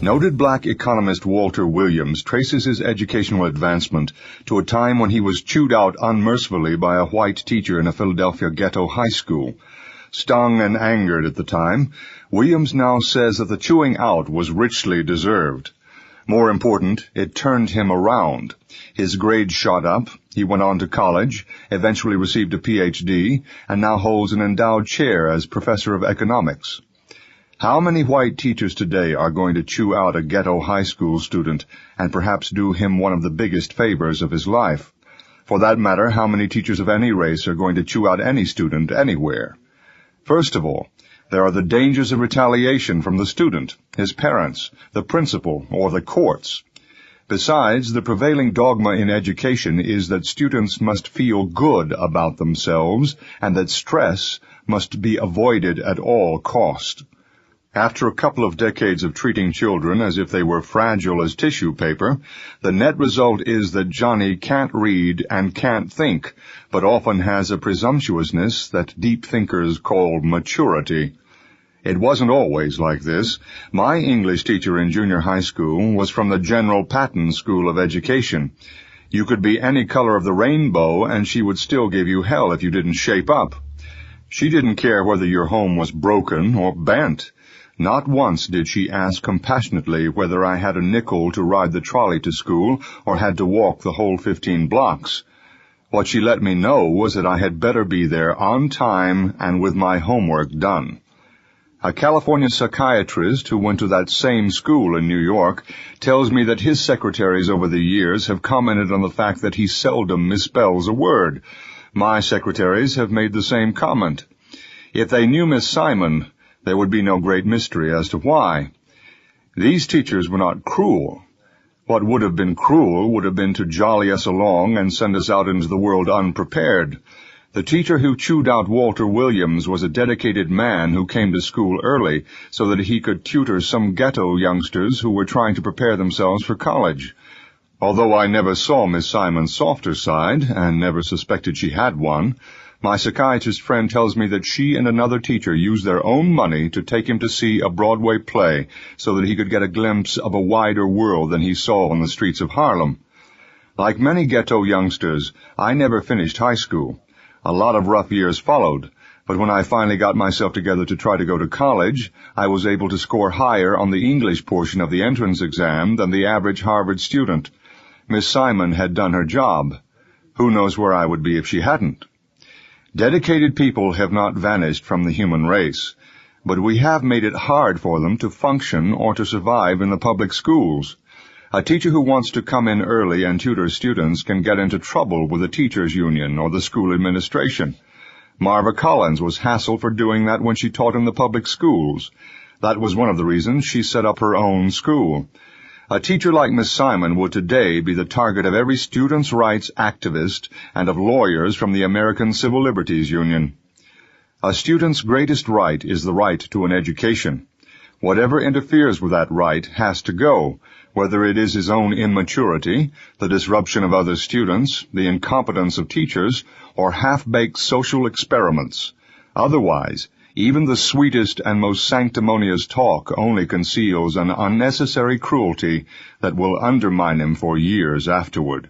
Noted black economist Walter Williams traces his educational advancement to a time when he was chewed out unmercifully by a white teacher in a Philadelphia ghetto high school. Stung and angered at the time, Williams now says that the chewing out was richly deserved. More important, it turned him around. His grades shot up, he went on to college, eventually received a Ph.D., and now holds an endowed chair as professor of economics. How many white teachers today are going to chew out a ghetto high school student and perhaps do him one of the biggest favors of his life? For that matter, how many teachers of any race are going to chew out any student anywhere? First of all, there are the dangers of retaliation from the student, his parents, the principal, or the courts. Besides, the prevailing dogma in education is that students must feel good about themselves and that stress must be avoided at all cost. After a couple of decades of treating children as if they were fragile as tissue paper, the net result is that Johnny can't read and can't think, but often has a presumptuousness that deep thinkers call maturity. It wasn't always like this. My English teacher in junior high school was from the General Patton School of Education. You could be any color of the rainbow, and she would still give you hell if you didn't shape up. She didn't care whether your home was broken or bent. Not once did she ask compassionately whether I had a nickel to ride the trolley to school or had to walk the whole 15 blocks. What she let me know was that I had better be there on time and with my homework done. A California psychiatrist who went to that same school in New York tells me that his secretaries over the years have commented on the fact that he seldom misspells a word. My secretaries have made the same comment. If they knew Miss Simon, there would be no great mystery as to why. These teachers were not cruel. What would have been cruel would have been to jolly us along and send us out into the world unprepared. The teacher who chewed out Walter Williams was a dedicated man who came to school early so that he could tutor some ghetto youngsters who were trying to prepare themselves for college. Although I never saw Miss Simon's softer side, and never suspected she had one, my psychiatrist friend tells me that she and another teacher used their own money to take him to see a Broadway play so that he could get a glimpse of a wider world than he saw on the streets of Harlem. Like many ghetto youngsters, I never finished high school. A lot of rough years followed, but when I finally got myself together to try to go to college, I was able to score higher on the English portion of the entrance exam than the average Harvard student. Miss Simon had done her job. Who knows where I would be if she hadn't? Dedicated people have not vanished from the human race, but we have made it hard for them to function or to survive in the public schools. A teacher who wants to come in early and tutor students can get into trouble with the teachers' union or the school administration. Marva Collins was hassled for doing that when she taught in the public schools. That was one of the reasons she set up her own school. A teacher like Miss Simon would today be the target of every students' rights activist and of lawyers from the American Civil Liberties Union. A student's greatest right is the right to an education. Whatever interferes with that right has to go, whether it is his own immaturity, the disruption of other students, the incompetence of teachers, or half-baked social experiments. Otherwise, even the sweetest and most sanctimonious talk only conceals an unnecessary cruelty that will undermine him for years afterward.